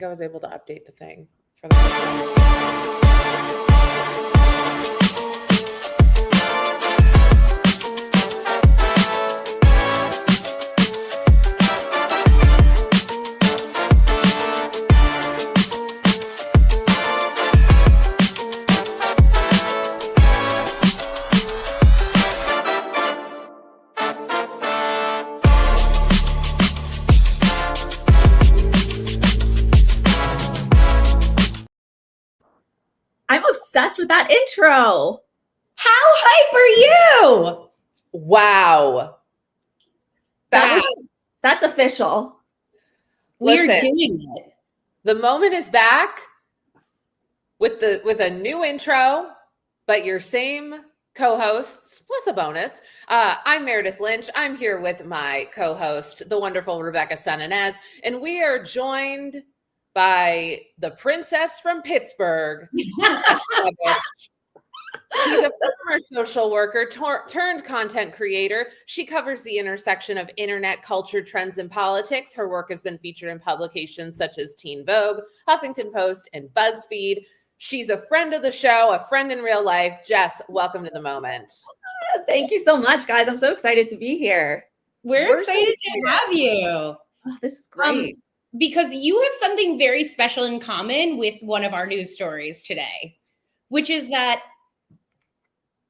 I was able to update the thing for the I'm obsessed with that intro. How hype are you? Wow. That's official. We're doing it. The moment is back with a new intro, but your same co-hosts plus a bonus. I'm Meredith Lynch. I'm here with my co-host, the wonderful Rebecca Sananez, and we are joined by the princess from Pittsburgh, Jess Britvich. She's a former social worker turned content creator. She covers the intersection of internet culture, trends, and politics. Her work has been featured in publications such as Teen Vogue, Huffington Post, and BuzzFeed. She's a friend of the show, a friend in real life. Jess, welcome to the moment. Thank you so much, guys. I'm so excited to be here. We're excited to have you. Oh, this is great. Because you have something very special in common with one of our news stories today, which is that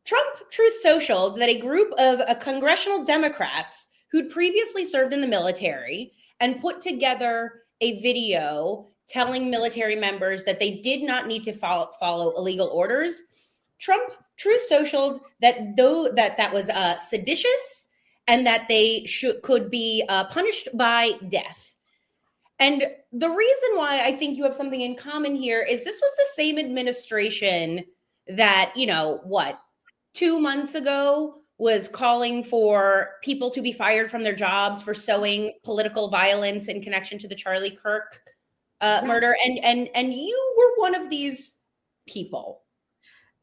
Trump Truth Socialed that a group of congressional Democrats who'd previously served in the military and put together a video telling military members that they did not need to follow illegal orders. Trump Truth Socialed that that was seditious and that they could be punished by death. And the reason why I think you have something in common here is this was the same administration that, 2 months ago was calling for people to be fired from their jobs for sowing political violence in connection to the Charlie Kirk murder. And you were one of these people.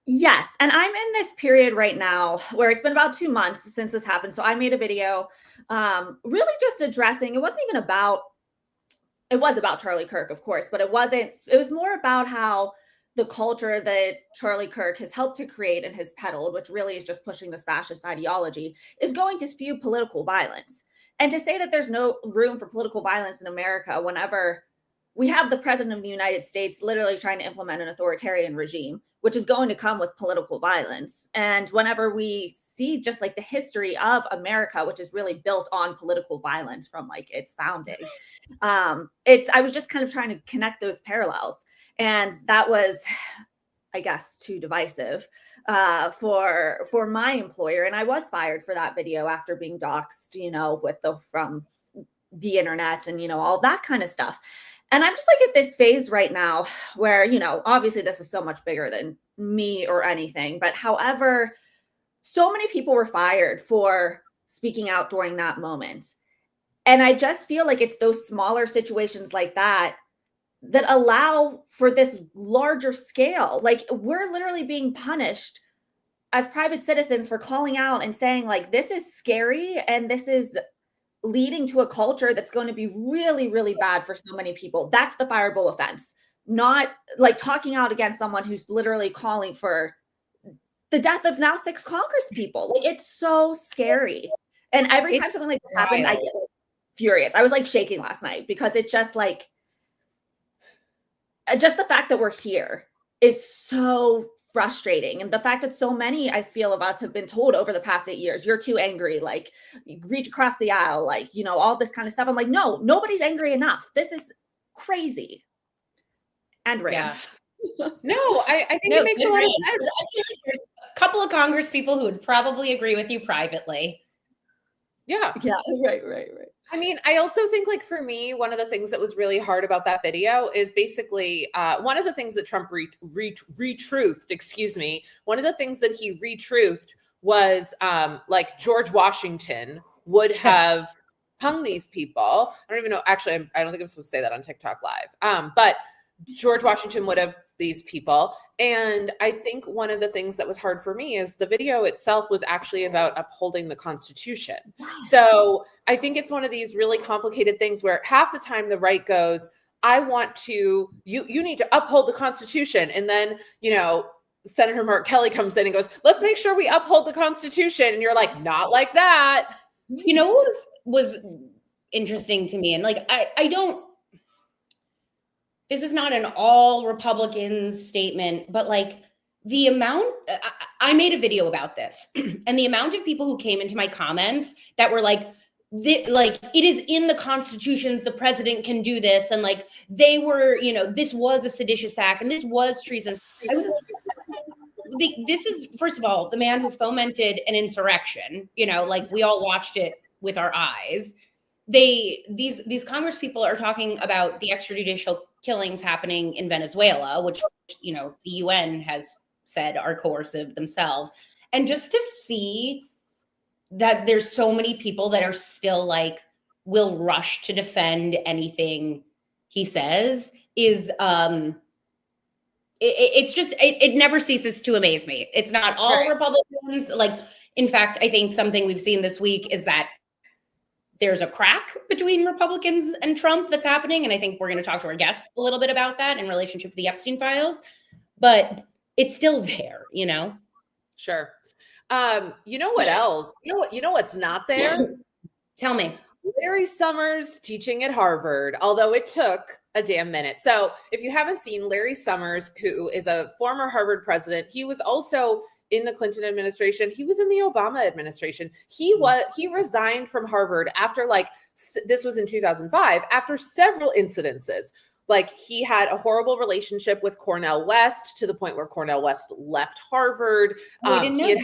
Yes. And I'm in this period right now where it's been about 2 months since this happened. So I made a video really just addressing, it was about Charlie Kirk, of course, but it was more about how the culture that Charlie Kirk has helped to create and has peddled, which really is just pushing this fascist ideology, is going to spew political violence. And to say that there's no room for political violence in America whenever we have the president of the United States literally trying to implement an authoritarian regime, which is going to come with political violence. And whenever we see just like the history of America, which is really built on political violence from like its founding, I was just kind of trying to connect those parallels. And that was, I guess, too divisive for my employer. And I was fired for that video after being doxxed, from the internet and, all that kind of stuff. And I'm just like at this phase right now where, obviously this is so much bigger than me or anything. But however, so many people were fired for speaking out during that moment. And I just feel like it's those smaller situations like that allow for this larger scale. Like we're literally being punished as private citizens for calling out and saying like, this is scary and this is leading to a culture that's going to be really, really bad for so many people. That's the fireable offense, not like talking out against someone who's literally calling for the death of now 6 Congress people. Like it's so scary. And every time something like this happens, I get like, furious. I was like shaking last night because it's just like, just the fact that we're here is so frustrating. And the fact that so many, I feel, of us have been told over the past 8 years, you're too angry, like you reach across the aisle, like, all this kind of stuff. I'm like, no, nobody's angry enough. This is crazy. And rant. Yeah. No, I think it makes a lot of sense. I feel like there's a couple of Congress people who would probably agree with you privately. Yeah. Yeah, right. I mean, I also think like for me, one of the things that was really hard about that video is basically one of the things that Trump retruthed, one of the things that he retruthed was like George Washington would have hung these people. I don't even know. Actually, I don't think I'm supposed to say that on TikTok Live. But George Washington would have these people. And I think one of the things that was hard for me is the video itself was actually about upholding the Constitution. So I think it's one of these really complicated things where half the time the right goes, I want to, you need to uphold the Constitution. And then, Senator Mark Kelly comes in and goes, let's make sure we uphold the Constitution. And you're like, not like that. You know what was interesting to me? And like, I don't, this is not an all Republicans statement, but like the amount, I made a video about this and the amount of people who came into my comments that were like, it is in the Constitution, the president can do this. And like, they were, this was a seditious act and this was treason. I was like, this is, first of all, the man who fomented an insurrection, like we all watched it with our eyes. These Congress people are talking about the extrajudicial killings happening in Venezuela, which, the UN has said are coercive themselves. And just to see that there's so many people that are still like, will rush to defend anything he says is, it's just, it never ceases to amaze me. It's not all Republicans. Like, in fact, I think something we've seen this week is that there's a crack between Republicans and Trump that's happening. And I think we're going to talk to our guests a little bit about that in relationship to the Epstein Files, but it's still there, Sure. You know what else? You know what's not there? Tell me. Larry Summers teaching at Harvard, although it took a damn minute. So if you haven't seen Larry Summers, who is a former Harvard president, he was also in the Clinton administration. He was in the Obama administration. He resigned from Harvard after this was in 2005, after several incidences. Like he had a horrible relationship with Cornel West to the point where Cornel West left Harvard. He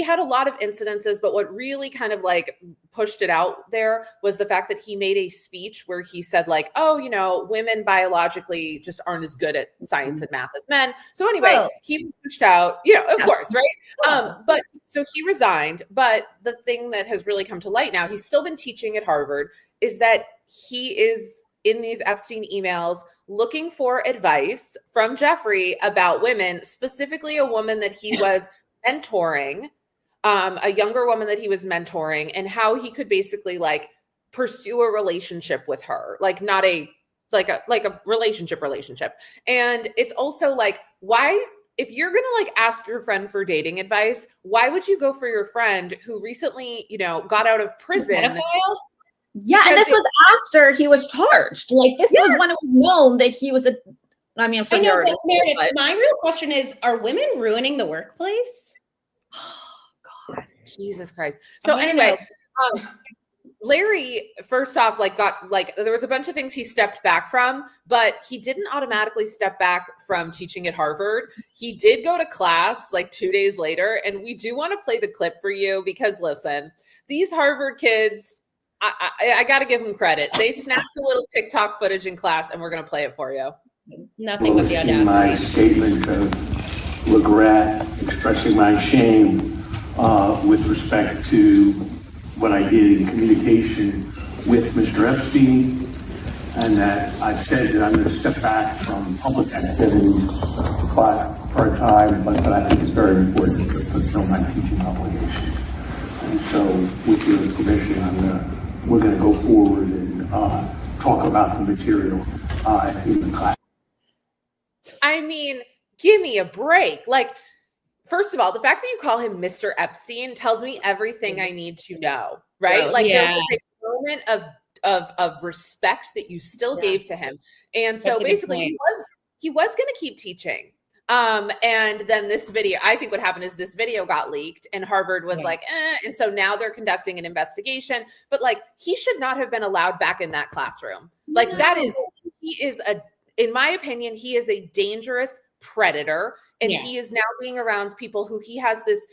had a lot of incidences, but what really kind of like pushed it out there was the fact that he made a speech where he said like, women biologically just aren't as good at science and math as men. So anyway, he was pushed out, of course, right? But so he resigned. But the thing that has really come to light now, he's still been teaching at Harvard, is that he is in these Epstein emails looking for advice from Jeffrey about women, specifically a woman that he was mentoring, a younger woman that he was mentoring, and how he could basically like pursue a relationship with her, like not a relationship. And it's also like, why, if you're going to like ask your friend for dating advice, why would you go for your friend who recently, got out of prison? Yeah, and this was after he was charged. Like this was when it was known that he was I'm sure I know, Meredith, my real question is, are women ruining the workplace? Oh God, Jesus Christ. So anyway, Larry, first off, there was a bunch of things he stepped back from, but he didn't automatically step back from teaching at Harvard. He did go to class like 2 days later, and we do want to play the clip for you because listen, these Harvard kids, I got to give them credit. They snapped a little TikTok footage in class, and we're going to play it for you. Nothing but the audacity. My statement of regret, expressing my shame with respect to what I did in communication with Mr. Epstein, and that I've said that I'm going to step back from public activities for a time, but I think it's very important to fulfill my teaching obligations. And so, with your permission, we're going to go forward and talk about the material in the class. I mean, give me a break. Like, first of all, the fact that you call him Mr. Epstein tells me everything I need to know, right? Like there was a moment of respect that you still gave to him. And so basically he was going to keep teaching. And then this video, I think what happened is this video got leaked and Harvard was like, and so now they're conducting an investigation, but like, he should not have been allowed back in that classroom. Like in my opinion, he is a dangerous predator. And he is now being around people who he has this,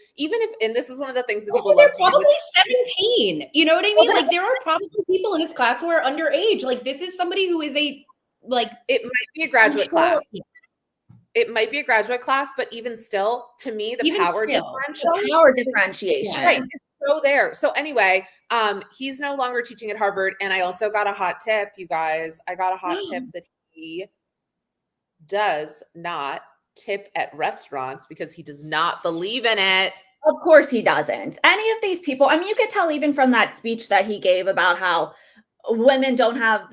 and this is one of the things that people love to do. Probably 17. You know what I mean? Like there are probably people in his class who are underage. Like this is somebody who is it might be a graduate class. It might be a graduate class, but even still, to me, the power differentiation. Right. Is so there. So anyway, he's no longer teaching at Harvard. And I also got a hot tip, you guys. I got a hot tip that he does not tip at restaurants because he does not believe in it. Of course he doesn't. Any of these people, I mean, you could tell even from that speech that he gave about how women don't have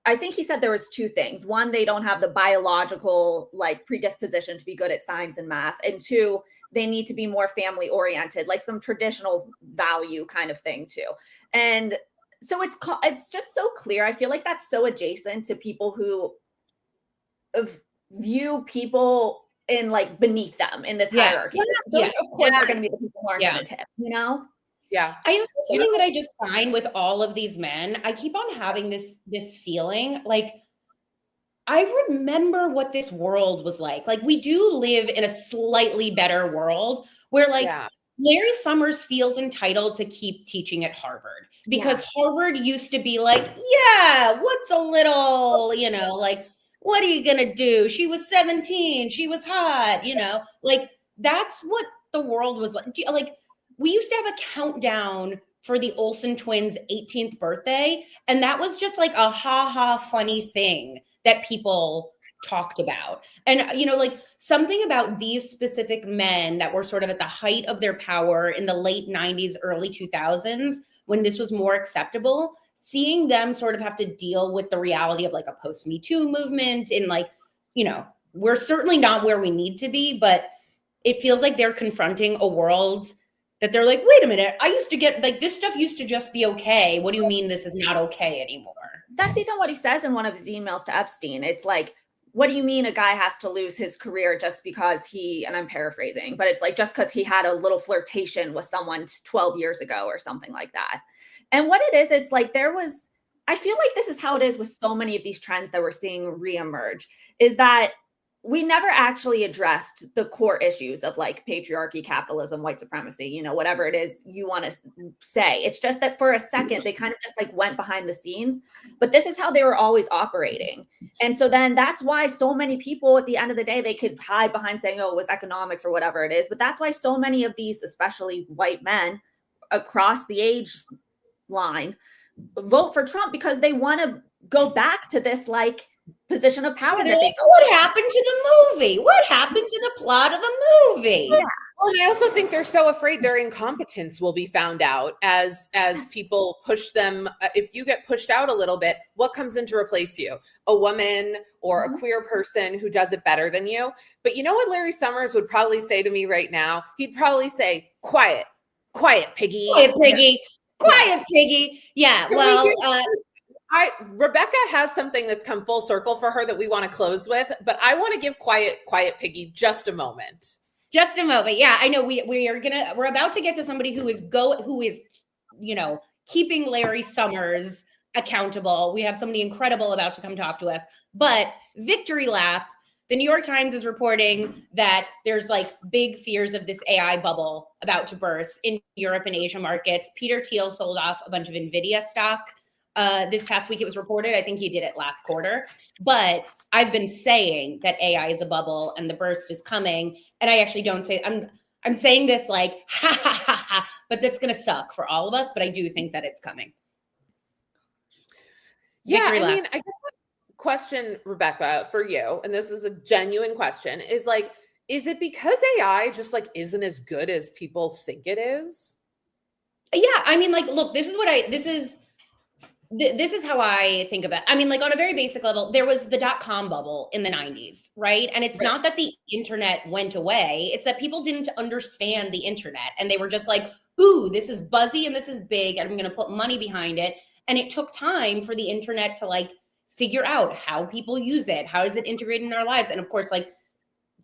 I think he said there was two things. One, they don't have the biological like predisposition to be good at science and math. And two, they need to be more family oriented, like some traditional value kind of thing too. And so it's just so clear. I feel like that's so adjacent to people who view people in like beneath them in this hierarchy. Those, of course, are going to be the people who aren't going to tip, you know? Yeah. I also something that I just find with all of these men, I keep on having this feeling like I remember what this world was like. Like we do live in a slightly better world where like Larry Summers feels entitled to keep teaching at Harvard because Harvard used to be like, yeah, what's a little, you know, like, what are you going to do? She was 17. She was hot, you know, like that's what the world was like. Like we used to have a countdown for the Olsen twins' 18th birthday. And that was just like a ha funny thing that people talked about. And, you know, like something about these specific men that were sort of at the height of their power in the late 90s, early 2000s, when this was more acceptable, seeing them sort of have to deal with the reality of like a post-Me Too movement and like, you know, we're certainly not where we need to be, but it feels like they're confronting a world that they're like, wait a minute, I used to get like this stuff used to just be okay. What do you mean this is not okay anymore? That's even what he says in one of his emails to Epstein. It's like, what do you mean a guy has to lose his career just because and I'm paraphrasing, but it's like just because he had a little flirtation with someone 12 years ago or something like that. And what it is, it's like I feel like this is how it is with so many of these trends that we're seeing reemerge, is that we never actually addressed the core issues of like patriarchy, capitalism, white supremacy, you know, whatever it is you want to say. It's just that for a second, they kind of just like went behind the scenes, but this is how they were always operating. And so then that's why so many people at the end of the day, they could hide behind saying, oh, it was economics or whatever it is. But that's why so many of these, especially white men across the age line, vote for Trump because they want to go back to this like position of power. What happened to the movie? What happened to the plot of the movie? Yeah. Well, and I also think they're so afraid their incompetence will be found out as people push them. If you get pushed out a little bit, what comes in to replace you? A woman or a queer person who does it better than you. But you know what Larry Summers would probably say to me right now? He'd probably say, quiet, piggy. Quiet, piggy. Quiet, piggy. Yeah, well, Rebecca has something that's come full circle for her that we want to close with, but I want to give quiet piggy just a moment. Just a moment. Yeah, I know we're about to get to somebody who is you know, keeping Larry Summers accountable. We have somebody incredible about to come talk to us. But victory lap, the New York Times is reporting that there's like big fears of this AI bubble about to burst in Europe and Asia markets. Peter Thiel sold off a bunch of NVIDIA stock. This past week it was reported. I think he did it last quarter. But I've been saying that AI is a bubble and the burst is coming. And I actually don't say I'm saying this like ha ha ha ha, but that's gonna suck for all of us. But I do think that it's coming. Yeah, I mean, I guess one question, Rebecca, for you, and this is a genuine question, is like, is it because AI just like isn't as good as people think it is? Yeah, I mean, like, look, this is how I think of it. I mean, like on a very basic level, there was the .com bubble in the 90s, right? And it's not that the internet went away. It's that people didn't understand the internet and they were just like, ooh, this is buzzy and this is big and I'm going to put money behind it. And it took time for the internet to like figure out how people use it. How does it integrate in our lives? And of course, like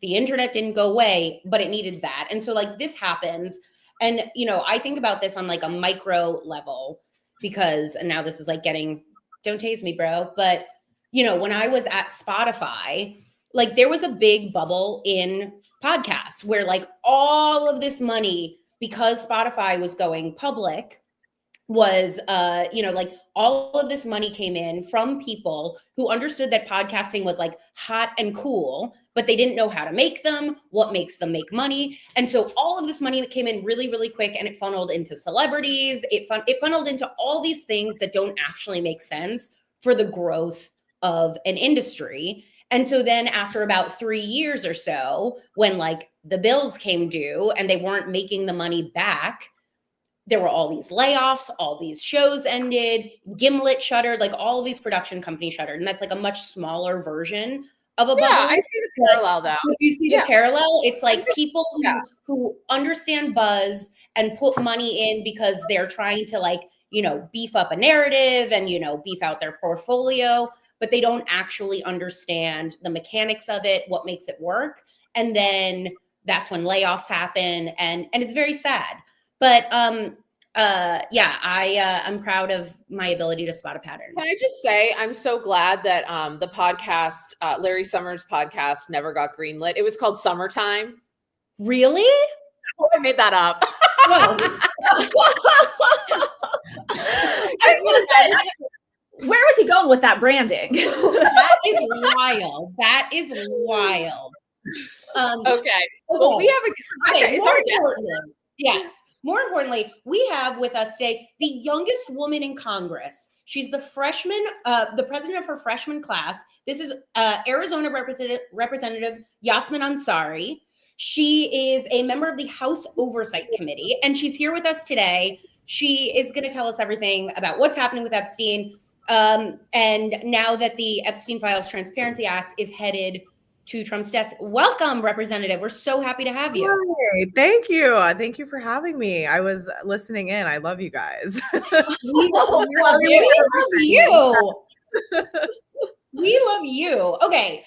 the internet didn't go away, but it needed that. And so like this happens. And, you know, I think about this on like a micro level because, and now this is like don't tase me, bro. But, you know, when I was at Spotify, like there was a big bubble in podcasts where like all of this money, because Spotify was going public, was, you know, like all of this money came in from people who understood that podcasting was like hot and cool, but they didn't know how to make them, what makes them make money. And so all of this money came in really, really quick and it funneled into celebrities. It funneled into all these things that don't actually make sense for the growth of an industry. And so then after about 3 years or so, when like the bills came due and they weren't making the money back, there were all these layoffs, all these shows ended, Gimlet shuttered, like all these production companies shuttered. And that's like a much smaller version of a bubble. Yeah, I see the parallel though. If you see the parallel, it's like people who understand buzz and put money in because they're trying to like, you know, beef up a narrative and, you know, beef out their portfolio, but they don't actually understand the mechanics of it, what makes it work. And then that's when layoffs happen, and it's very sad. But I'm proud of my ability to spot a pattern. Can I just say, I'm so glad that the podcast, Larry Summers' podcast, never got greenlit. It was called Summertime. Really? Oh, I made that up. I was going to say, where was he going with that branding? That is wild. That is wild. Okay. Well, we have it's our guest. Yes. More importantly, we have with us today the youngest woman in Congress. She's the freshman, the president of her freshman class. This is Arizona Representative Yassamin Ansari. She is a member of the House Oversight Committee, and she's here with us today. She is going to tell us everything about what's happening with Epstein. And now that the Epstein Files Transparency Act is headed to Trump's desk. Welcome, Representative. We're so happy to have you. Hi, thank you. Thank you for having me. I was listening in. I love you guys. We love you. We love you. Okay.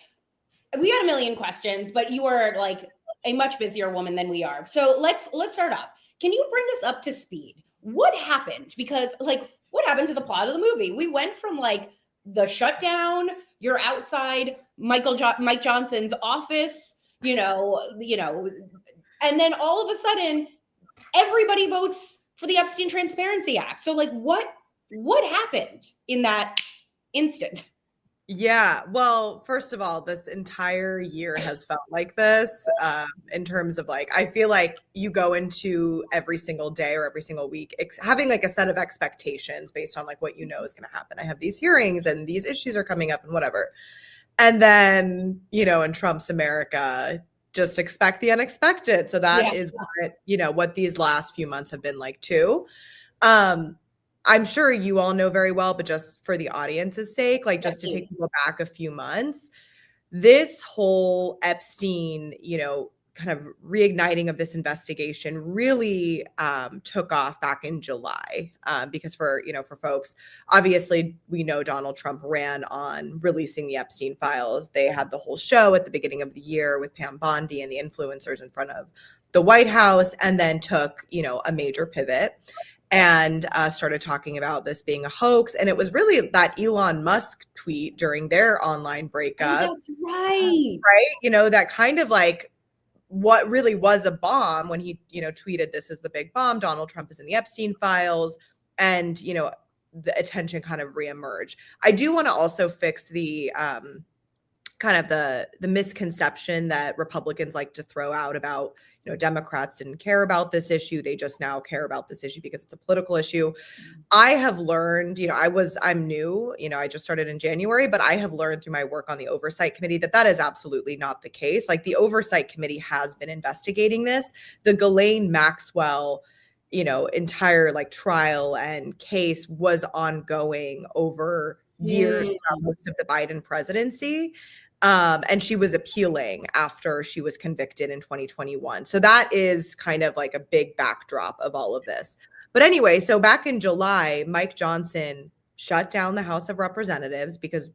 We had a million questions, but you are like a much busier woman than we are. So let's start off. Can you bring us up to speed? What happened? Because like, what happened to the plot of the movie? We went from like the shutdown, you're outside Mike Johnson's office, you know, and then all of a sudden everybody votes for the Epstein Transparency Act. So like what happened in that instant? Yeah, well, first of all, this entire year has felt like this in terms of like, I feel like you go into every single day or every single week having like a set of expectations based on like what you know is going to happen. I have these hearings and these issues are coming up and whatever. And then, you know, in Trump's America, just expect the unexpected. So that is what these last few months have been like too. I'm sure you all know very well, but just for the audience's sake, like just to take people back a few months, this whole Epstein, you know, kind of reigniting of this investigation really took off back in July because for folks, obviously we know Donald Trump ran on releasing the Epstein files. They had the whole show at the beginning of the year with Pam Bondi and the influencers in front of the White House, and then took, you know, a major pivot and started talking about this being a hoax. And it was really that Elon Musk tweet during their online breakup. Oh, that's right. Right? You know, that kind of like what really was a bomb when he, you know, tweeted this is the big bomb. Donald Trump is in the Epstein files. And, you know, the attention kind of reemerged. I do want to also fix the kind of the misconception that Republicans like to throw out about, you know, Democrats didn't care about this issue. They just now care about this issue because it's a political issue. I have learned, you know, I'm new, you know, I just started in January, but I have learned through my work on the Oversight Committee that is absolutely not the case. Like the Oversight Committee has been investigating this. The Ghislaine Maxwell, you know, entire like trial and case was ongoing over years throughout most of the Biden presidency. And she was appealing after she was convicted in 2021. So that is kind of like a big backdrop of all of this. But anyway, so back in July, Mike Johnson shut down the House of Representatives because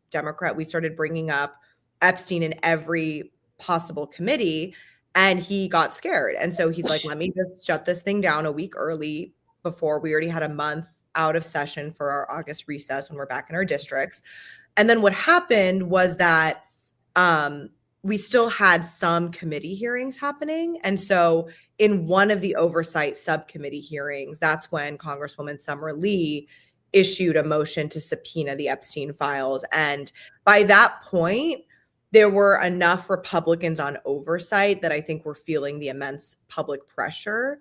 we started bringing up Epstein in every possible committee, and he got scared. And so he's like, let me just shut this thing down a week early before we already had a month out of session for our August recess when we're back in our districts. And then what happened was that we still had some committee hearings happening. And so in one of the oversight subcommittee hearings, that's when Congresswoman Summer Lee issued a motion to subpoena the Epstein files. And by that point, there were enough Republicans on oversight that I think were feeling the immense public pressure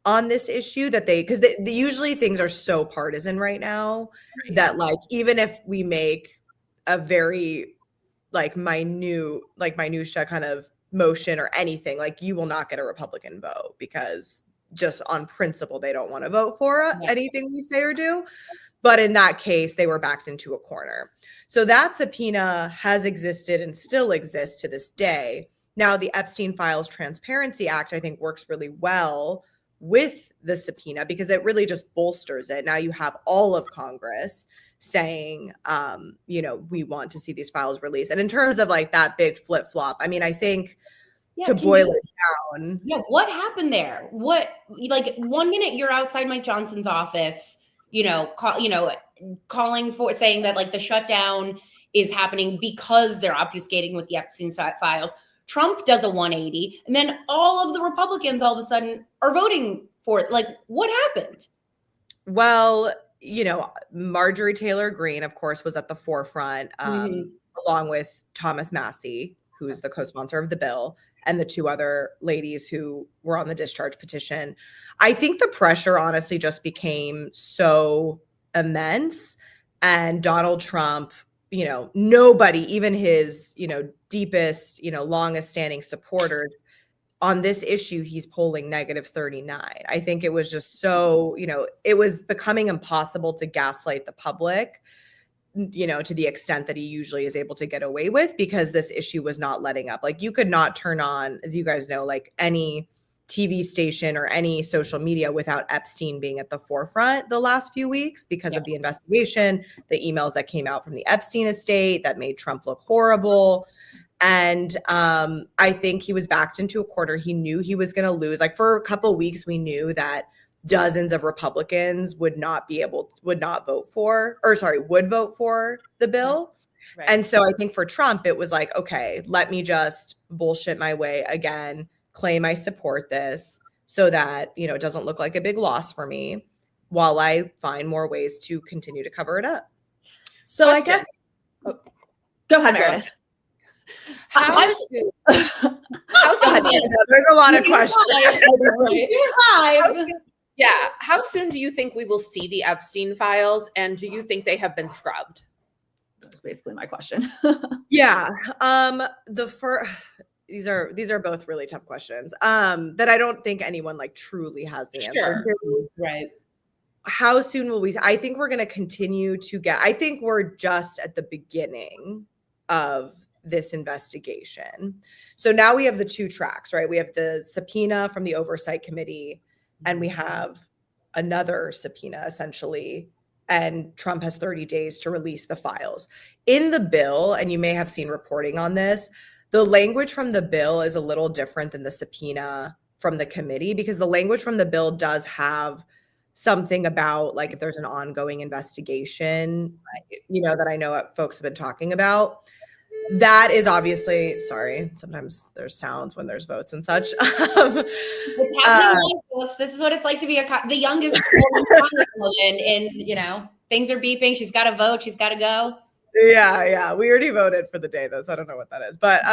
on this issue that because usually things are so partisan right now that like, even if we make a very like minutia kind of motion or anything, like you will not get a Republican vote because just on principle, they don't want to vote for anything we say or do. But in that case, they were backed into a corner. So that subpoena has existed and still exists to this day. Now, the Epstein Files Transparency Act, I think, works really well with the subpoena because it really just bolsters it. Now you have all of Congress saying, we want to see these files released. And in terms of like that big flip flop, I mean, I think to boil it down. Yeah, what happened there? What, like, 1 minute you're outside Mike Johnson's office, calling for, saying that like the shutdown is happening because they're obfuscating with the Epstein files. Trump does a 180, and then all of the Republicans all of a sudden are voting for it. Like, what happened? Well, Marjorie Taylor Greene, of course, was at the forefront, along with Thomas Massie, who is the co-sponsor of the bill, and the two other ladies who were on the discharge petition. I think the pressure honestly just became so immense, and Donald Trump, nobody, even his, deepest, longest standing supporters on this issue, he's polling -39. I think it was just so, it was becoming impossible to gaslight the public, to the extent that he usually is able to get away with, because this issue was not letting up. Like, you could not turn on, as you guys know, like any TV station or any social media without Epstein being at the forefront the last few weeks because of the investigation, the emails that came out from the Epstein estate that made Trump look horrible. And I think he was backed into a corner. He knew he was going to lose. Like, for a couple of weeks, we knew that dozens of Republicans would vote for the bill. Right. And so I think for Trump, it was like, okay, let me just bullshit my way again, claim I support this so that, it doesn't look like a big loss for me while I find more ways to continue to cover it up. So I guess, go ahead, Meredith. How soon? There's a lot of questions. Yeah. How soon do you think we will see the Epstein files? And do you think they have been scrubbed? That's basically my question. Yeah. These are both really tough questions that I don't think anyone like truly has the answer to. Right. How soon will we? I think we're going to continue to I think we're just at the beginning of this investigation. So now we have the two tracks, right? We have the subpoena from the Oversight Committee, and we have another subpoena essentially, and Trump has 30 days to release the files. In the bill, and you may have seen reporting on this, the language from the bill is a little different than the subpoena from the committee, because the language from the bill does have something about, like, if there's an ongoing investigation, that I know folks have been talking about. That is obviously, sorry, sometimes there's sounds when there's votes and such. It's happening, folks. This is what it's like to be the youngest Congresswoman, and things are beeping. She's got to vote. She's got to go. Yeah. We already voted for the day though, so I don't know what that is. But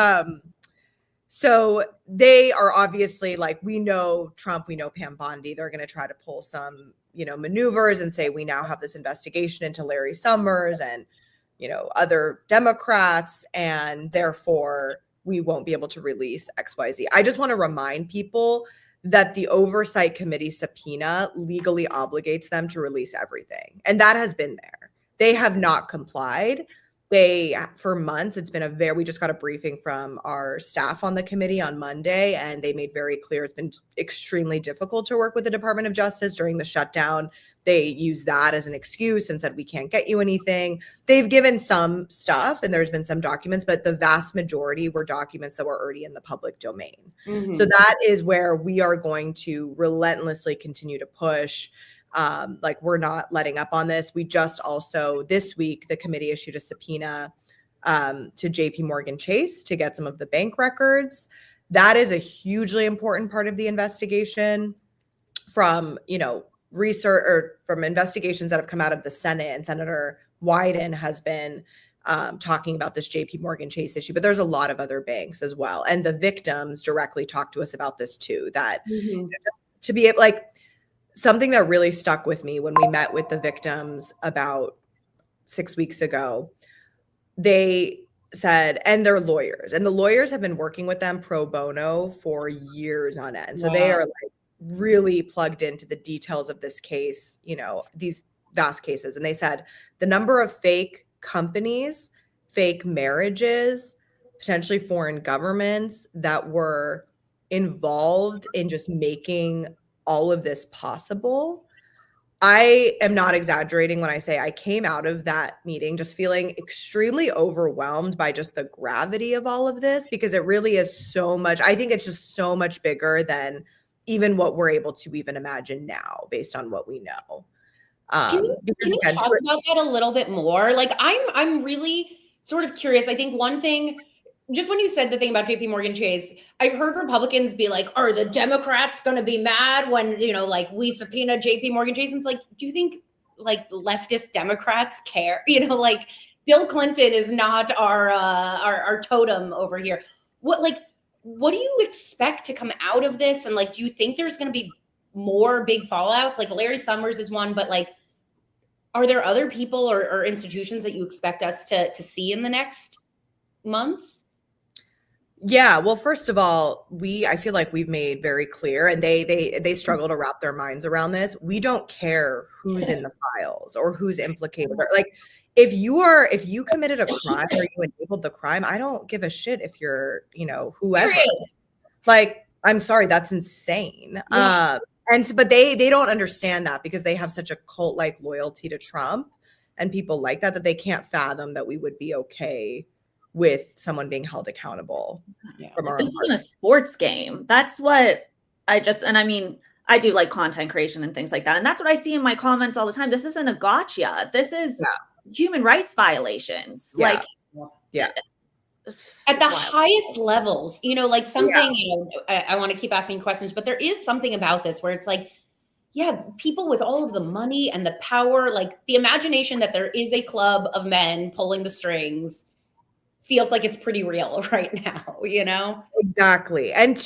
so they are obviously, like, we know Trump, we know Pam Bondi. They're going to try to pull some, maneuvers and say we now have this investigation into Larry Summers and other Democrats, and therefore we won't be able to release XYZ. I just want to remind people that the Oversight Committee subpoena legally obligates them to release everything. And that has been there. They have not complied. For months, it's been we just got a briefing from our staff on the committee on Monday, and they made very clear it's been extremely difficult to work with the Department of Justice during the shutdown. They used that as an excuse and said, we can't get you anything. They've given some stuff, and there's been some documents, but the vast majority were documents that were already in the public domain. Mm-hmm. So that is where we are going to relentlessly continue to push. We're not letting up on this. We just also, this week, the committee issued a subpoena to JP Morgan Chase to get some of the bank records. That is a hugely important part of the investigation from, research or from investigations that have come out of the Senate, and Senator Wyden has been talking about this JP Morgan Chase issue, but there's a lot of other banks as well. And the victims directly talked to us about this too, that to be like, something that really stuck with me when we met with the victims about 6 weeks ago, they said, and their lawyers, and the lawyers have been working with them pro bono for years on end. So they are like really plugged into the details of this case, these vast cases. And they said the number of fake companies, fake marriages, potentially foreign governments that were involved in just making all of this possible. I am not exaggerating when I say I came out of that meeting just feeling extremely overwhelmed by just the gravity of all of this, because it really is so much. I think it's just so much bigger than even what we're able to even imagine now based on what we know. Can you talk about that a little bit more? Like, I'm really sort of curious. I think one thing, just when you said the thing about JP Morgan Chase, I've heard Republicans be like, are the Democrats going to be mad when, like, we subpoena JP Morgan Chase? And it's like, do you think like leftist Democrats care? Like, Bill Clinton is not our totem over here. What do you expect to come out of this? And like, do you think there's going to be more big fallouts? Like Larry Summers is one, but like, are there other people or institutions that you expect us to see in the next months? Yeah, well, first of all, I feel like we've made very clear, and they struggle to wrap their minds around this. We don't care who's in the files or who's implicated. Like, if you committed a crime or you enabled the crime, I don't give a shit if you're, whoever. Like, I'm sorry, that's insane. Yeah. But they don't understand that because they have such a cult-like loyalty to Trump and people like that they can't fathom that we would be okay with someone being held accountable. Yeah. This isn't a sports game. That's what I do like content creation and things like that. And that's what I see in my comments all the time. This isn't a gotcha. This is human rights violations. Yeah. Like, yeah. At the highest levels, like something, I want to keep asking questions, but there is something about this where it's like, yeah, people with all of the money and the power, like the imagination that there is a club of men pulling the strings feels like it's pretty real right now, Exactly. And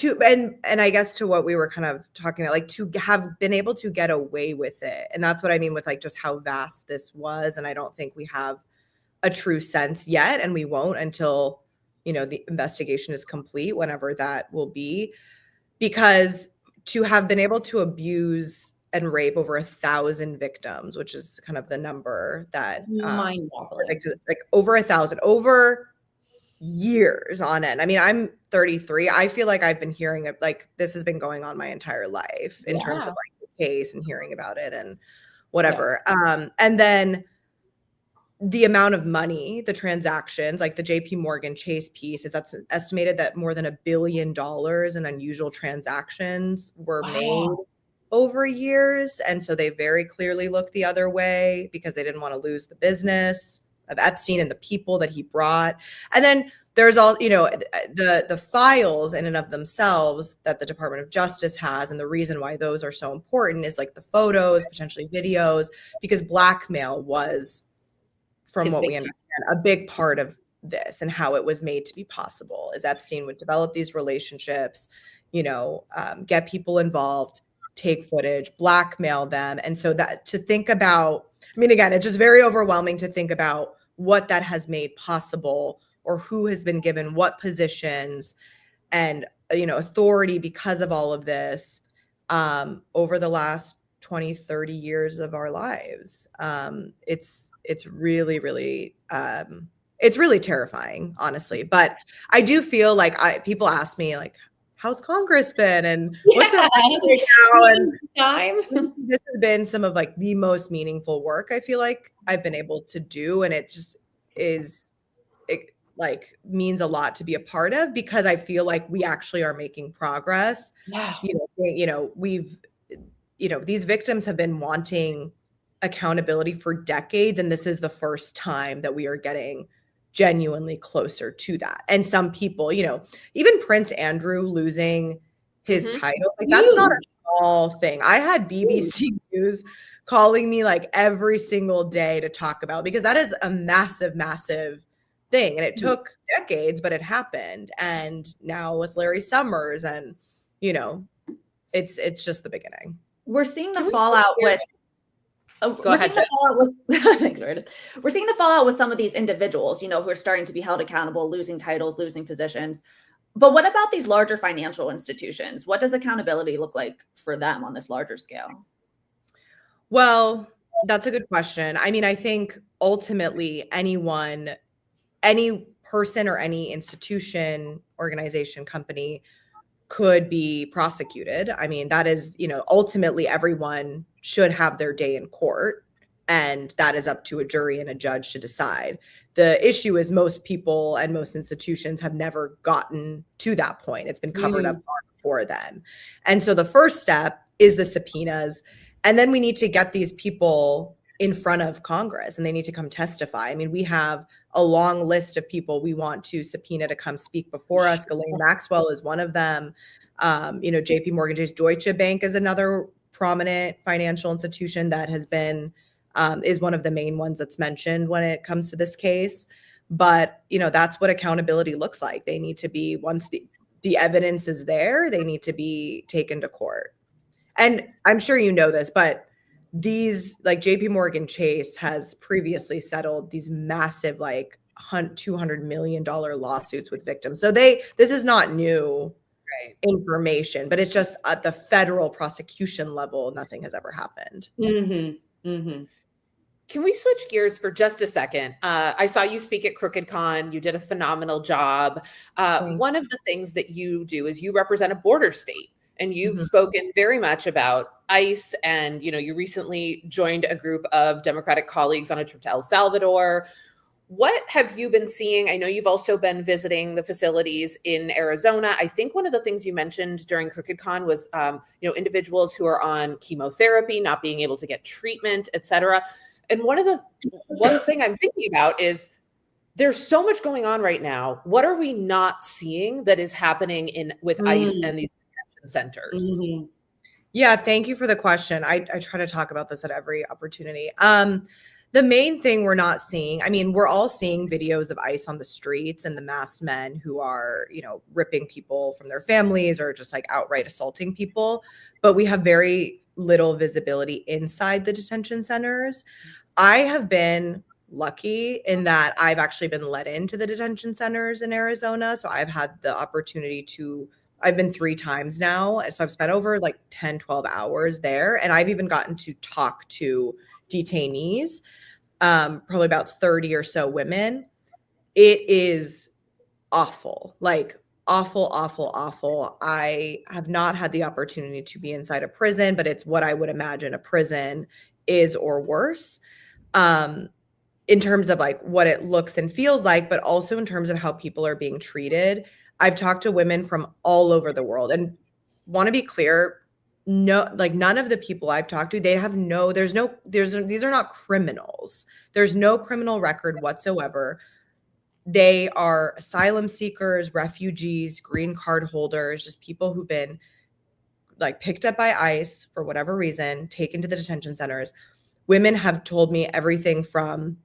I guess to what we were kind of talking about, like to have been able to get away with it. And that's what I mean with like just how vast this was. And I don't think we have a true sense yet. And we won't until, the investigation is complete, whenever that will be, because to have been able to abuse and rape over 1,000 victims, which is kind of the number that mind-boggling. Like over 1,000, over years on end. I mean, I'm 33. I feel like I've been hearing it, like this has been going on my entire life in terms of like the case and hearing about it and whatever. Yeah. And then the amount of money, the transactions, like the JP Morgan Chase piece, that's estimated that more than $1 billion in unusual transactions were made over years. And so they very clearly looked the other way because they didn't want to lose the business of Epstein and the people that he brought. And then there's all, the files in and of themselves that the Department of Justice has. And the reason why those are so important is like the photos, potentially videos, because blackmail was, from what we understand, a big part of this and how it was made to be possible is Epstein would develop these relationships, get people involved, take footage, blackmail them. And so that to think about, I mean, again, it's just very overwhelming to think about what that has made possible or who has been given what positions and, authority because of all of this over the last 20, 30 years of our lives. It's really, really, it's really terrifying, honestly. But I do feel like people ask me like, how's Congress been? And what's it like now? And this has been some of like the most meaningful work I feel like I've been able to do. And it just it like means a lot to be a part of because I feel like we actually are making progress. Yeah. These victims have been wanting accountability for decades. And this is the first time that we are getting genuinely closer to that. And some people, even Prince Andrew losing his title, like that's not a small thing. I had BBC News calling me like every single day to talk about, because that is a massive, massive thing. And it took decades, but it happened. And now with Larry Summers and, it's just the beginning. We're seeing the fallout with we're seeing the fallout with some of these individuals, who are starting to be held accountable, losing titles, losing positions. But what about these larger financial institutions? What does accountability look like for them on this larger scale? Well, that's a good question. I mean, I think ultimately any person or any institution, organization, company could be prosecuted. I mean, that is, ultimately everyone should have their day in court, and that is up to a jury and a judge to decide. The issue is most people and most institutions have never gotten to that point. It's been covered up before then. And so the first step is the subpoenas. And then we need to get these people in front of Congress and they need to come testify. I mean, we have a long list of people we want to subpoena to come speak before us. Ghislaine Maxwell is one of them. JP Morgan Chase, Deutsche Bank is another prominent financial institution that has been, is one of the main ones that's mentioned when it comes to this case. But, that's what accountability looks like. They need to be, once the evidence is there, they need to be taken to court. And I'm sure you know this, but these, like JP Morgan Chase has previously settled these massive, like $200 million lawsuits with victims. So this is not new information, but it's just at the federal prosecution level, nothing has ever happened. Can we switch gears for just a second? I saw you speak at Crooked Con. You did a phenomenal job. One of the things that you do is you represent a border state. And you've spoken very much about ICE, and you recently joined a group of Democratic colleagues on a trip to El Salvador. What have you been seeing? I know you've also been visiting the facilities in Arizona. I think one of the things you mentioned during Crooked Con was, individuals who are on chemotherapy, not being able to get treatment, et cetera. And one thing I'm thinking about is there's so much going on right now. What are we not seeing that is happening with ICE and these centers? Yeah, thank you for the question. I try to talk about this at every opportunity. The main thing we're not seeing, I mean, we're all seeing videos of ICE on the streets and the masked men who are, ripping people from their families or just like outright assaulting people. But we have very little visibility inside the detention centers. I have been lucky in that I've actually been let into the detention centers in Arizona. So I've had the opportunity I've been 3 times now. So I've spent over like 10, 12 hours there. And I've even gotten to talk to detainees, probably about 30 or so women. It is awful, like awful, awful, awful. I have not had the opportunity to be inside a prison, but it's what I would imagine a prison is or worse. In terms of like what it looks and feels like, but also in terms of how people are being treated. I've talked to women from all over the world and want to be clear. No, like none of the people I've talked to, these are not criminals. There's no criminal record whatsoever. They are asylum seekers, refugees, green card holders, just people who've been like picked up by ICE for whatever reason, taken to the detention centers. Women have told me everything from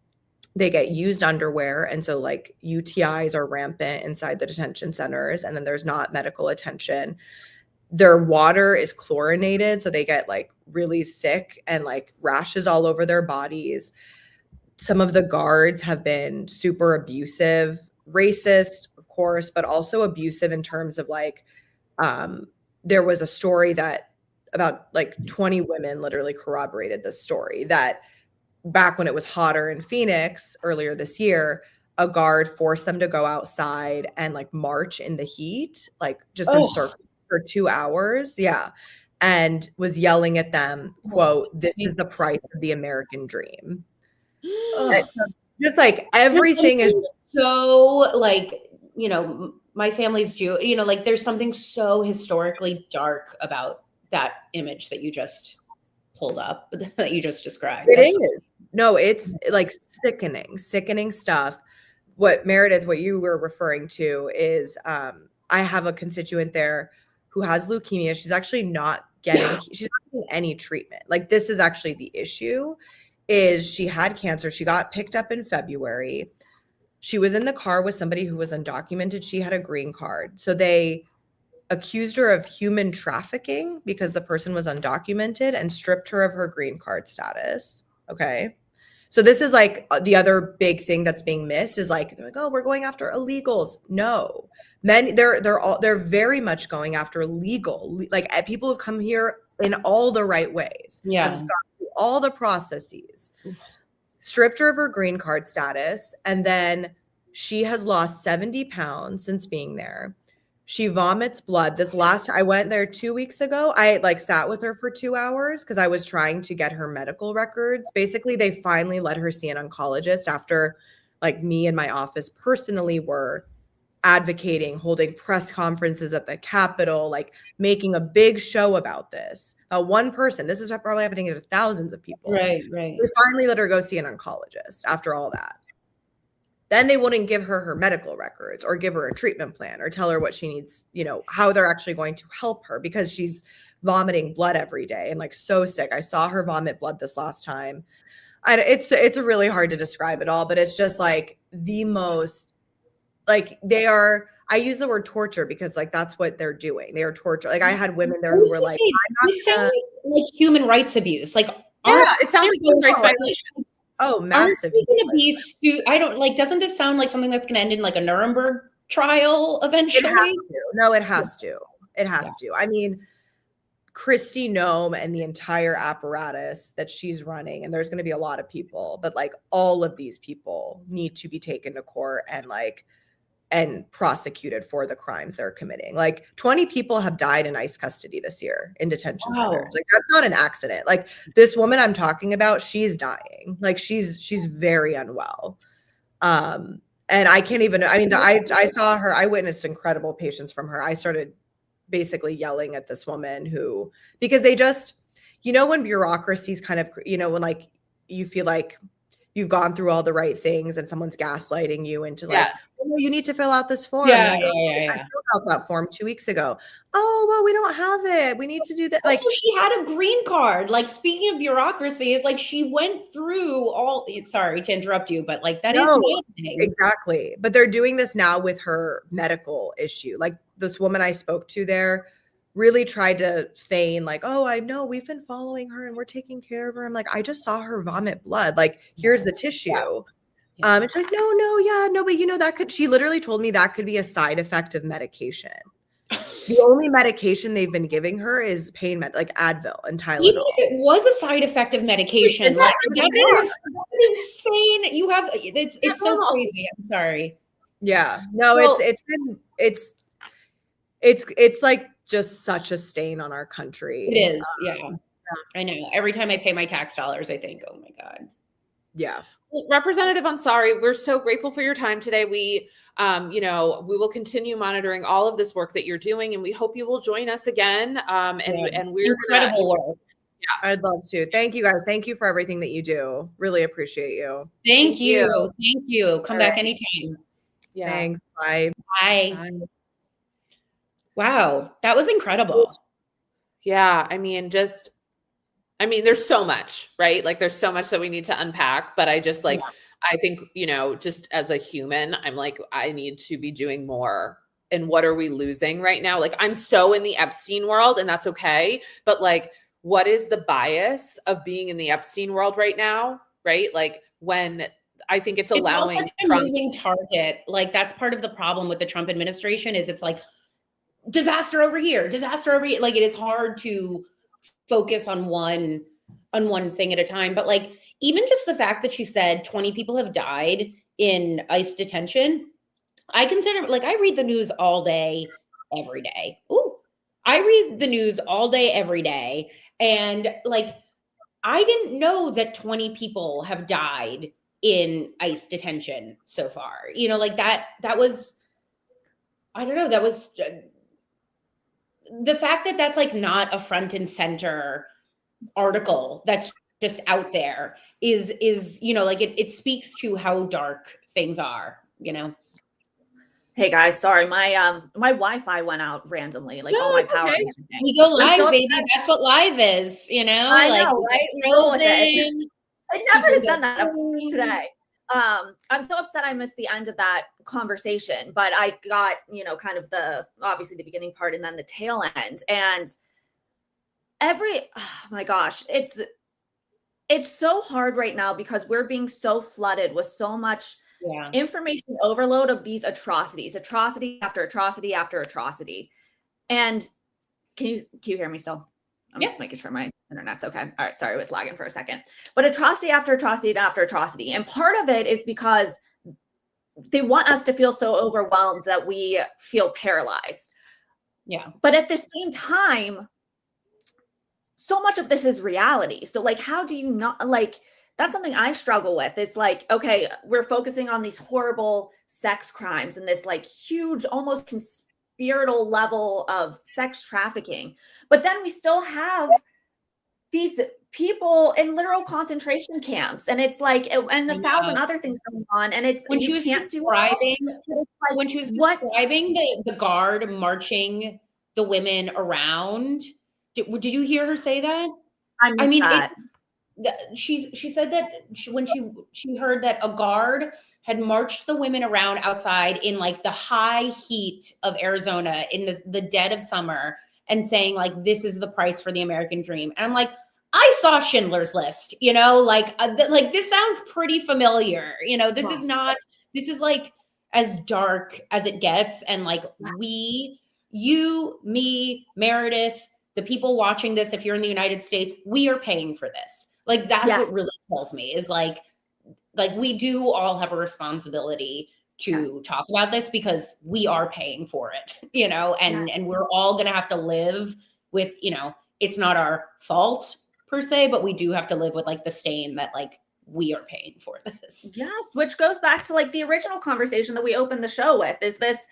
they get used underwear. And so like UTIs are rampant inside the detention centers. And then there's not medical attention. Their water is chlorinated. So they get like really sick and like rashes all over their bodies. Some of the guards have been super abusive, racist, of course, but also abusive in terms of like, there was a story that about like 20 women literally corroborated this story that back when it was hotter in Phoenix earlier this year, a guard forced them to go outside and like march in the heat, like just in circles for 2 hours. Yeah. And was yelling at them, quote, "This is the price of the American dream." Just like everything is so like, my family's Jew, like there's something so historically dark about that image that you just pulled up, that you just described. It is. No, it's like sickening stuff. What Meredith, what you were referring to is I have a constituent there who has leukemia. She's actually not getting any treatment. Like this is actually the issue is she had cancer. She got picked up in February. She was in the car with somebody who was undocumented. She had a green card. So they accused her of human trafficking because the person was undocumented and stripped her of her green card status. Okay. So this is like the other big thing that's being missed is like, they're like, oh, we're going after illegals. No, men, they're very much going after legal, like people who've come here in all the right ways. Yeah. Have gone through all the processes, stripped her of her green card status. And then she has lost 70 pounds since being there. She vomits blood. I went there 2 weeks ago. I like sat with her for 2 hours because I was trying to get her medical records. Basically, they finally let her see an oncologist after like me and my office personally were advocating, holding press conferences at the Capitol, like making a big show about this. One person, this is probably happening to thousands of people. Right. They finally let her go see an oncologist after all that. Then they wouldn't give her medical records or give her a treatment plan or tell her what she needs, how they're actually going to help her because she's vomiting blood every day and like so sick. I saw her vomit blood this last time. It's really hard to describe it all, but it's just like the most, like I use the word torture because like that's what they're doing. They are torture. Like I had women there who were like, this sounds like human rights abuse. Like, it sounds like human rights violations. Oh, massive. Doesn't this sound like something that's going to end in like a Nuremberg trial eventually? It has to. No, it has to. It has to. I mean, Kristi Noem and the entire apparatus that she's running, and there's going to be a lot of people, but like all of these people need to be taken to court and prosecuted for the crimes they're committing. Like 20 people have died in ICE custody this year in detention centers. Like that's not an accident. Like this woman I'm talking about, she's dying. Like she's very unwell. And I can't even, I saw her, I witnessed incredible patience from her. I started basically yelling at this woman because they just, when bureaucracies kind of, when like you feel like you've gone through all the right things and someone's gaslighting you into like, you need to fill out this form. I filled out that form 2 weeks ago. Oh, well, we don't have it. We need to do that. Like she had a green card. Like speaking of bureaucracy, it's like she went through sorry to interrupt you, but like that is happening. Exactly. But they're doing this now with her medical issue. Like this woman I spoke to there really tried to feign like, oh, I know we've been following her and we're taking care of her. I'm like, I just saw her vomit blood. Like, here's the tissue. Yeah. It's like, no, but she literally told me that could be a side effect of medication. The only medication they've been giving her is pain like Advil and Tylenol. Even if it was a side effect of medication, like that is insane. You have it's so crazy. I'm sorry. Yeah, no, it's like just such a stain on our country. It is, yeah. I know. Every time I pay my tax dollars, I think, oh my God. Yeah. Well, Representative Ansari, we're so grateful for your time today. We, we will continue monitoring all of this work that you're doing, and we hope you will join us again. And we're incredible work. Yeah, I'd love to. Thank you guys. Thank you for everything that you do. Really appreciate you. Thank you. Thank you. Come back anytime. Yeah. Thanks. Bye. Bye. Wow, that was incredible. Yeah, there's so much, right? Like there's so much that we need to unpack, but I just like, I think, just as a human, I'm like, I need to be doing more. And what are we losing right now? Like I'm so in the Epstein world and that's okay. But like, what is the bias of being in the Epstein world right now? Right? Like when I think it's allowing such a moving target. Like that's part of the problem with the Trump administration is it's like, disaster over here, disaster over here. Like it is hard to focus on one thing at a time. But like, even just the fact that she said 20 people have died in ICE detention, I consider, like, I read the news all day, every day. I read the news all day, every day. And like, I didn't know that 20 people have died in ICE detention so far. Like that was, I don't know, that was the fact that that's like not a front and center article that's just out there is like it speaks to how dark things are. Hey guys, sorry, my Wi-Fi went out randomly. Like all my power. Okay. We go live, baby. That's what live is. I know, right? It never has done that today. I'm so upset I missed the end of that conversation, but I got, kind of obviously the beginning part and then the tail end. And oh my gosh, it's so hard right now because we're being so flooded with so much information overload of these atrocities, atrocity after atrocity after atrocity. And can you hear me still? I'm just making sure my internet's okay. All right, sorry, it was lagging for a second. But atrocity after atrocity after atrocity. And part of it is because they want us to feel so overwhelmed that we feel paralyzed. Yeah. But at the same time, so much of this is reality. So like, how do you not, like, that's something I struggle with. It's like, okay, we're focusing on these horrible sex crimes and this like huge, almost conspiratorial level of sex trafficking. But then we still have these people in literal concentration camps. And it's like, and 1,000 other things going on. And it's, when she was describing, when she was describing the guard marching the women around, did you hear her say that? I mean, she said that when she heard that a guard had marched the women around outside in like the high heat of Arizona in the dead of summer and saying like, this is the price for the American dream. And I'm like, I saw Schindler's List, you know, like this sounds pretty familiar. You know, this is like as dark as it gets. And like you, me, Meredith, the people watching this, if you're in the United States, we are paying for this. Like, that's what really tells me is like we do all have a responsibility to talk about this because we are paying for it, you know, and we're all going to have to live with, you know, it's not our fault per se, but we do have to live with like the stain that like we are paying for this. Yes. Which goes back to like the original conversation that we opened the show with, is this,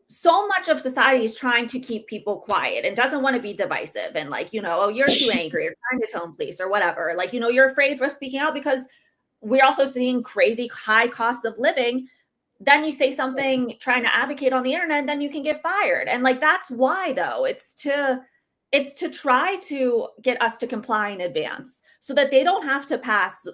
so much of society is trying to keep people quiet and doesn't want to be divisive and like, you know, oh, you're too angry or trying to tone police or whatever. Like, you know, you're afraid for speaking out because we're also seeing crazy high costs of living. Then you say something trying to advocate on the internet, and then you can get fired. And like, that's why though, it's to try to get us to comply in advance so that they don't have to pass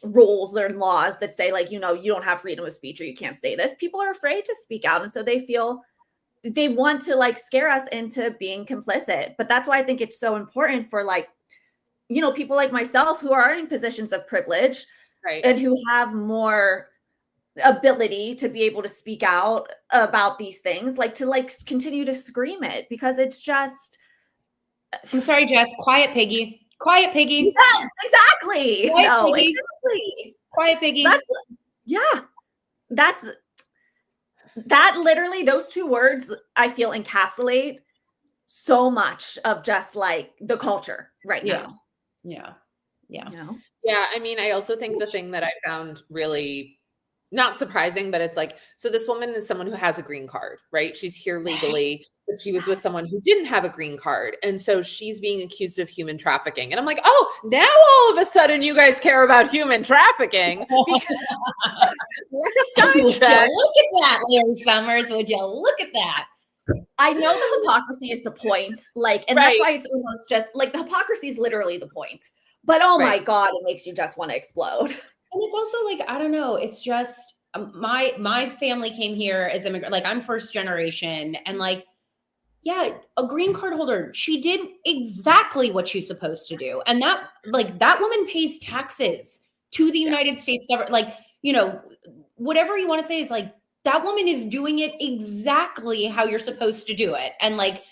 rules or laws that say like, you know, you don't have freedom of speech or you can't say this. People are afraid to speak out. And so they want to like scare us into being complicit. But that's why I think it's so important for like, you know, people like myself who are in positions of privilege and who have more ability to be able to speak out about these things, like to like continue to scream it, because it's just, I'm sorry, Jess, quiet piggy. Quiet piggy. Yes, exactly. Quiet piggy. Exactly. Quiet piggy. That literally, those two words I feel encapsulate so much of just like the culture right now. Yeah. You know? Yeah. I mean, I also think the thing that I found really not surprising, but it's like, so this woman is someone who has a green card, right? She's here legally, but she was with someone who didn't have a green card. And so she's being accused of human trafficking. And I'm like, oh, now all of a sudden you guys care about human trafficking. Because would you look at that, Larry Summers? Would you look at that? I know the hypocrisy is the point. Like, and that's why it's almost just like the hypocrisy is literally the point. But oh my God, it makes you just want to explode. And it's also like, I don't know, it's just my family came here as immigrant, like I'm first generation, and like, yeah, a green card holder, she did exactly what she's supposed to do. And that woman pays taxes to the United States government. Like, you know, whatever you want to say, is like, that woman is doing it exactly how you're supposed to do it. And like,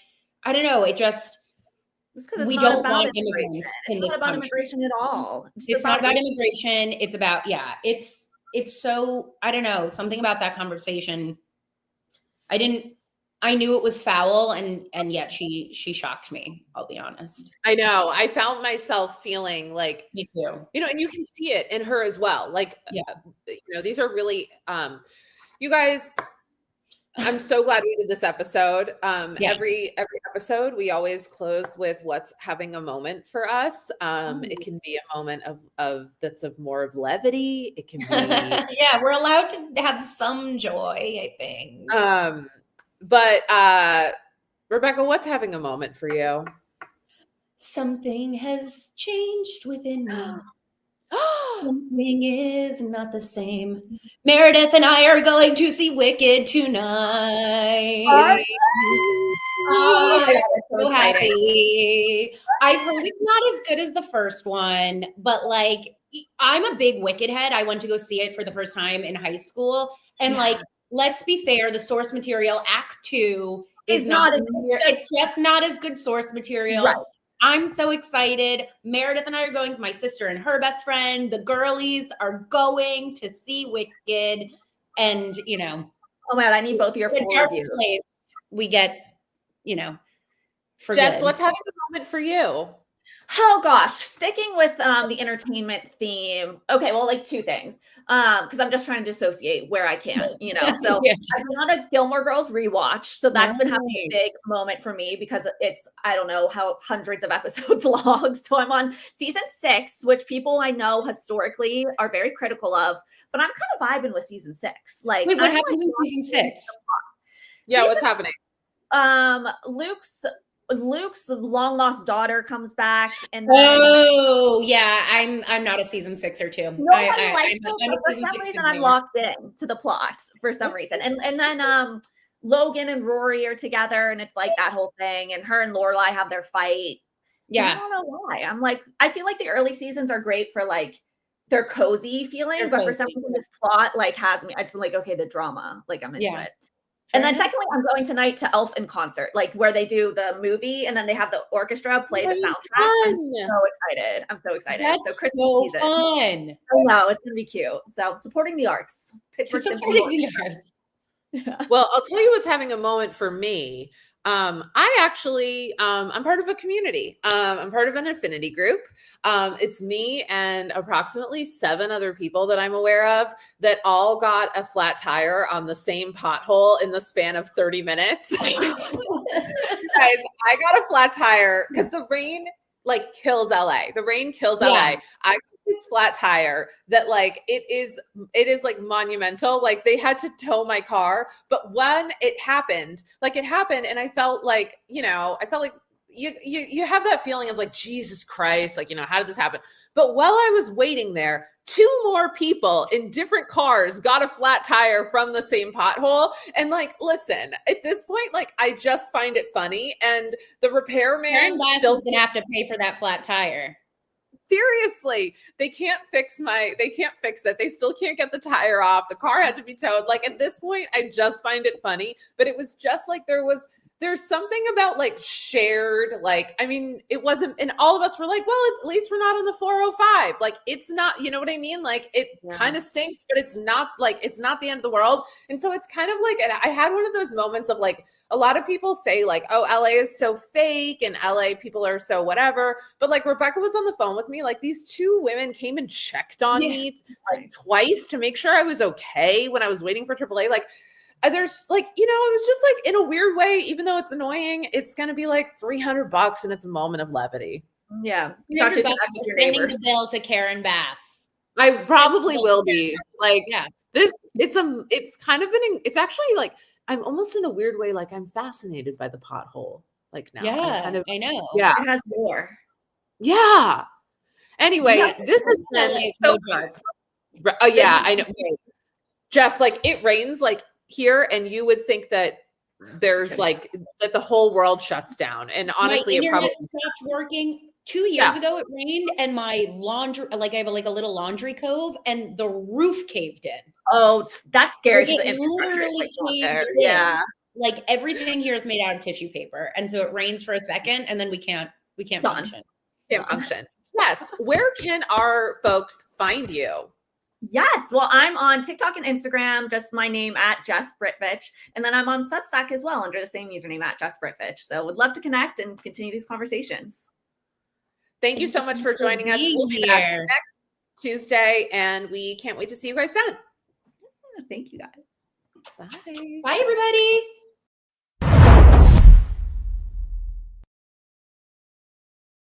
I don't know, it just, we don't want immigrants in this country. It's not about immigration at all. It's not about immigration. It's about, it's so, I don't know, something about that conversation. I knew it was foul, and yet she shocked me, I'll be honest. I know. I found myself feeling like, me too. You know, and you can see it in her as well. Like, you know, these are really, you guys, I'm so glad we did this episode. Every episode, we always close with what's having a moment for us. It can be a moment of that's of more of levity. It can be we're allowed to have some joy, I think. But Rebecca, what's having a moment for you? Something has changed within me. Something is not the same. Meredith and I are going to see Wicked tonight. Oh my God, that's so exciting. happy. I've heard it's not as good as the first one, but like I'm a big Wicked head. I went to go see it for the first time in high school. And like, let's be fair, the source material, Act 2, is not it's just not as good source material. Right. I'm so excited. Meredith and I are going with my sister and her best friend. The girlies are going to see Wicked. And, you know, Oh my God, I need both of your full reviews. Place we get, you know, for Jess, good. what's having a moment for you? Oh gosh, sticking with the entertainment theme. Okay, well, like two things. Because I'm just trying to dissociate where I can, you know. So Yeah. I've been on a Gilmore Girls rewatch. So that's been having a big moment for me because it's, I don't know how hundreds of episodes long. So I'm on season 6, which people I know historically are very critical of, but I'm kind of vibing with season 6. Like, Wait, what I'm happens like, in season 6? Yeah, what's happening? Luke's long lost daughter comes back, and then Oh yeah, I'm not a season 6 or 2. I'm a for some reason I'm locked in to the plot for some reason, and then Logan and Rory are together, and it's like that whole thing, and her and Lorelai have their fight. Yeah, I don't know why. I'm like, I feel like the early seasons are great for like their cozy feeling, but for some reason this plot like has me. It's like, okay, the drama, like I'm into it. And then secondly, I'm going tonight to Elf in concert, like where they do the movie and then they have the orchestra play the soundtrack. I'm so excited. I'm so excited. That's so Christmas so season. fun. I know, it's gonna be cute. So supporting the arts. Well, I'll tell you what's having a moment for me. I actually, I'm part of a community. I'm part of an affinity group. It's me and approximately 7 other people that I'm aware of that all got a flat tire on the same pothole in the span of 30 minutes. Guys, I got a flat tire because the rain like kills LA. The rain kills LA. I got this flat tire that like it is like monumental. Like they had to tow my car, but when it happened and I felt like, you know, you have that feeling of like, Jesus Christ, like, you know, how did this happen? But while I was waiting there, 2 more people in different cars got a flat tire from the same pothole. And like, listen, at this point, like, I just find it funny. And the repairman still gonna have to pay for that flat tire. Seriously, they can't fix it. They still can't get the tire off. The car had to be towed. Like at this point, I just find it funny. But it was just like there's something about like shared, like, I mean, it wasn't, and all of us were like, well, at least we're not on the 405. Like, it's not, you know what I mean? Like, it kind of stinks, but it's not the end of the world. And so it's kind of like, and I had one of those moments of like, a lot of people say like, oh, LA is so fake and LA people are so whatever. But like Rebecca was on the phone with me, like these 2 women came and checked on me like twice to make sure I was okay when I was waiting for AAA. Like, there's like, you know, it was just like in a weird way, even though it's annoying, it's going to be like $300 and it's a moment of levity. Yeah. $300 sending the bill to Karen Bass. I probably will be like, it's kind of it's actually like, I'm almost in a weird way. Like I'm fascinated by the pothole. Like now. Yeah, I know. Yeah. It has more. Yeah. Anyway, this has been so dark. Oh yeah, I know. Jess, like it rains like here, and you would think that there's like that the whole world shuts down. And honestly, it probably stopped working 2 years ago. It rained, and my laundry, like I have a little laundry cove, and the roof caved in. Oh, that's scary. Like, it literally caved in. Yeah, like everything here is made out of tissue paper, and so it rains for a second, and then we can't function. Can't function. Yes. Where can our folks find you? Yes. Well, I'm on TikTok and Instagram, just my name at Jess Britvich. And then I'm on Substack as well under the same username at Jess Britvich. So would love to connect and continue these conversations. Thank you so much for joining us. We'll be back next Tuesday and we can't wait to see you guys then. Thank you guys. Bye. Bye, everybody.